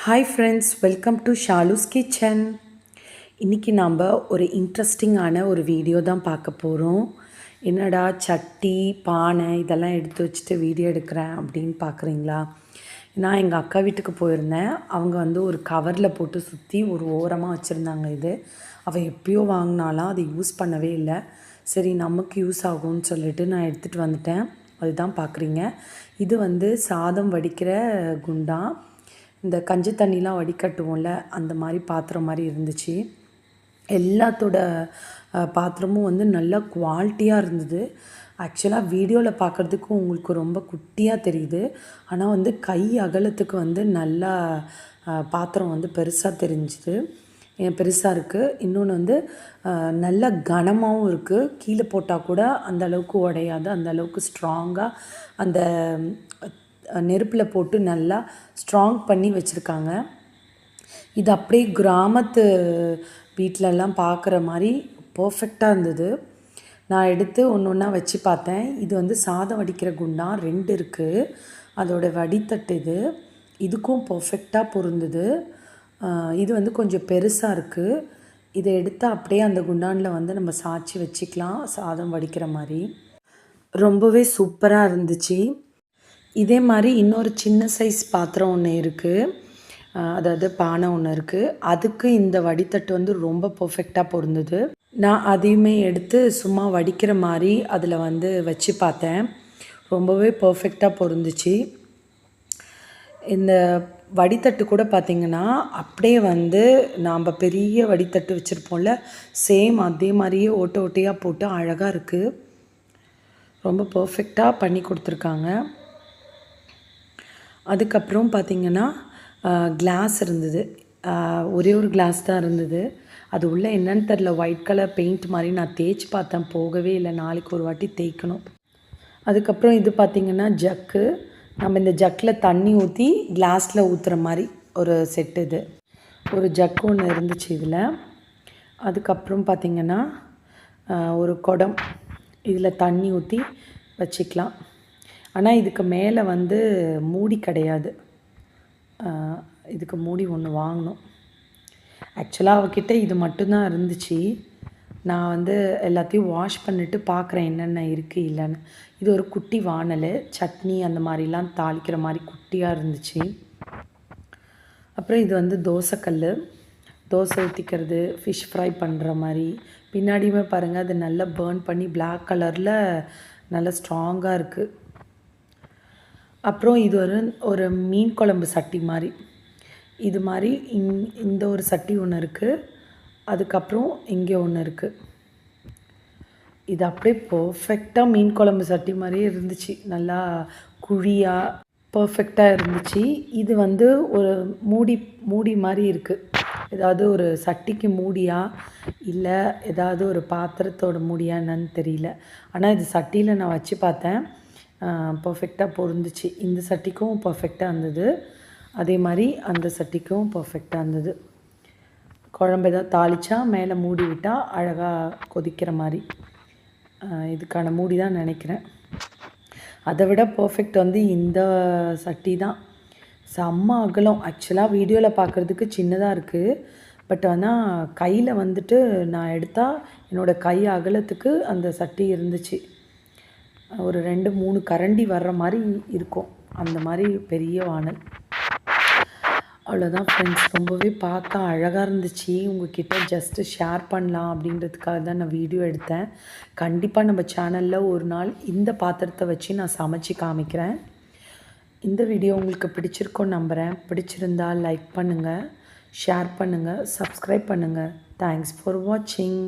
Hi friends, welcome to Shalu's kitchen. இன்றைக்கி நாம் ஒரு இன்ட்ரெஸ்டிங்கான ஒரு வீடியோ தான் பார்க்க போகிறோம். என்னடா சட்டி பானை இதெல்லாம் எடுத்து வச்சுட்டு வீடியோ எடுக்கிறேன் அப்படின்னு பார்க்குறீங்களா? நான் எங்கள் அக்கா வீட்டுக்கு போயிருந்தேன். அவங்க ஒரு கவரில் போட்டு சுற்றி ஒரு ஓரமாக வச்சுருந்தாங்க. அவள் எப்பயோ வாங்கினாலாம், அதை யூஸ் பண்ணவே இல்லை. சரி, நமக்கு யூஸ் ஆகும்னு சொல்லிட்டு நான் எடுத்துகிட்டு வந்துட்டேன். அதுதான் பார்க்குறீங்க. இது சாதம் வடிக்கிற குண்டான். இந்த கஞ்சி தண்ணிலாம் வடிகட்டுவோம்ல, அந்த மாதிரி பாத்திரம் மாதிரி இருந்துச்சு. எல்லாத்தோட பாத்திரமும் நல்லா குவாலிட்டியாக இருந்தது. ஆக்சுவலாக வீடியோவில் பார்க்குறதுக்கு உங்களுக்கு ரொம்ப குட்டியாக தெரியுது. ஆனால் கை அகலத்துக்கு நல்லா பாத்திரம் பெருசாக தெரிஞ்சுது, பெருசாக இருக்குது. இன்னொன்று நல்ல கனமாகவும் இருக்குது. கீழே போட்டால் கூட அந்த அளவுக்கு உடையாது, அந்த அளவுக்கு ஸ்ட்ராங்காக அந்த நெருப்பில் போட்டு நல்லா ஸ்ட்ராங் பண்ணி வச்சுருக்காங்க. இது அப்படியே கிராமத்து வீட்டிலலாம் பார்க்குற மாதிரி பர்ஃபெக்டாக இருந்தது. நான் எடுத்து ஒன்று ஒன்றா வச்சு பார்த்தேன். இது சாதம் வடிக்கிற குண்டான் 2 இருக்குது. அதோடய வடித்தட்டு இதுக்கும் பர்ஃபெக்டாக பொருந்துது. இது கொஞ்சம் பெருசாக இருக்குது. இதை எடுத்து அப்படியே அந்த குண்டானில் நம்ம சாய்ச்சி வச்சுக்கலாம், சாதம் வடிக்கிற மாதிரி. ரொம்பவே சூப்பராக இருந்துச்சு. இதே மாதிரி இன்னொரு சின்ன சைஸ் பாத்திரம் ஒன்று இருக்குது, அதாவது பானை ஒன்று இருக்குது. அதுக்கு இந்த வடித்தட்டு ரொம்ப பர்ஃபெக்டாக பொருந்தது. நான் அதையுமே எடுத்து சும்மா வடிக்கிற மாதிரி அதில் வச்சு பார்த்தேன். ரொம்பவே பர்ஃபெக்டாக பொருந்துச்சு. இந்த வடித்தட்டு கூட பார்த்திங்கன்னா அப்படியே நாம் பெரிய வடித்தட்டு வச்சுருப்போம்ல, சேம் அதே மாதிரியே ஓட்டை ஓட்டையாக போட்டு அழகாக இருக்குது. ரொம்ப பர்ஃபெக்டாக பண்ணி கொடுத்துருக்காங்க. அதுக்கப்புறம் பார்த்திங்கன்னா கிளாஸ் இருந்தது. ஒரே ஒரு கிளாஸ் தான் இருந்தது. அது உள்ளே என்னன்னு தெரில, ஒயிட் கலர் பெயிண்ட் மாதிரி. நான் தேய்ச்சி பார்த்தேன், போகவே இல்லை. நாளைக்கு ஒரு வாட்டி தேய்க்கணும். அதுக்கப்புறம் இது பார்த்திங்கன்னா ஜக்கு. நம்ம இந்த ஜக்கில் தண்ணி ஊற்றி கிளாஸில் ஊற்றுற மாதிரி ஒரு செட்டு. இது ஒரு ஜக்கு ஒன்று இருந்துச்சு இதில். அதுக்கப்புறம் பார்த்திங்கன்னா ஒரு குடம், இதில் தண்ணி ஊற்றி வச்சுக்கலாம். ஆனால் இதுக்கு மேலே மூடி கிடையாது. இதுக்கு மூடி ஒன்று வாங்கணும். ஆக்சுவலாக அவகிட்ட இது மட்டும்தான் இருந்துச்சு. நான் எல்லாத்தையும் வாஷ் பண்ணிவிட்டு பார்க்குறேன் என்னென்ன இருக்குது இல்லைன்னு. இது ஒரு குட்டி வானல், சட்னி அந்த மாதிரிலாம் தாளிக்கிற மாதிரி குட்டியாக இருந்துச்சு. அப்புறம் இது தோசைக்கல், தோசை ஊற்றிக்கிறது, ஃபிஷ் ஃப்ரை பண்ணுற மாதிரி. பின்னாடியுமே பாருங்கள், அது நல்லா பேர்ன் பண்ணி பிளாக் கலரில் நல்லா ஸ்ட்ராங்காக இருக்குது. அப்புறம் இது ஒரு மீன் குழம்பு சட்டி மாதிரி. இது மாதிரி இந்த ஒரு சட்டி ஒன்று இருக்குது. அதுக்கப்புறம் இங்கே ஒன்று இருக்குது. இது அப்படியே பர்ஃபெக்டாக மீன் குழம்பு சட்டி மாதிரியே இருந்துச்சு. நல்லா குழியாக பர்ஃபெக்டாக இருந்துச்சு. இது ஒரு மூடி மாதிரி இருக்குது. ஏதாவது ஒரு சட்டிக்கு மூடியா இல்லை ஏதாவது ஒரு பாத்திரத்தோட மூடியா என்னன்னு தெரியல. ஆனால் இது சட்டியில் நான் வச்சு பார்த்தேன், பர்ஃபெக்டாக பொருந்துச்சு. இந்த சட்டிக்கும் பர்ஃபெக்டாக இருந்தது, அதே மாதிரி அந்த சட்டிக்கும் பர்ஃபெக்டாக இருந்தது. குழம்பு ஏதாவது தாளித்தா மேலே மூடி விட்டால் அழகாக கொதிக்கிற மாதிரி. இதுக்கான மூடி தான் நினைக்கிறேன். அதை விட பர்ஃபெக்ட் இந்த சட்டி தான். செம்ம அகலம். ஆக்சுவலாக வீடியோவில் பார்க்குறதுக்கு சின்னதாக இருக்குது. பட் ஆனால் கையில் நான் எடுத்தால் என்னோடய கை அகலத்துக்கு அந்த சட்டி இருந்துச்சு. ஒரு 2-3 கரண்டி வர்ற மாதிரி இருக்கும், அந்த மாதிரி பெரிய வானல். அவ்வளோதான் ஃப்ரெண்ட்ஸ். ரொம்பவே பார்க்க அழகாக இருந்துச்சு. உங்கள்கிட்ட ஜஸ்ட்டு ஷேர் பண்ணலாம் அப்படின்றதுக்காக தான் நான் வீடியோ எடுத்தேன். கண்டிப்பாக நம்ம சேனலில் ஒரு நாள் இந்த பாத்திரத்தை வச்சு நான் சமைச்சு காமிக்கிறேன். இந்த வீடியோ உங்களுக்கு பிடிச்சிருக்கோன்னு நம்புகிறேன். பிடிச்சிருந்தால் லைக் பண்ணுங்கள், ஷேர் பண்ணுங்கள், சப்ஸ்கிரைப் பண்ணுங்கள். தேங்க்ஸ் ஃபார் வாட்சிங்.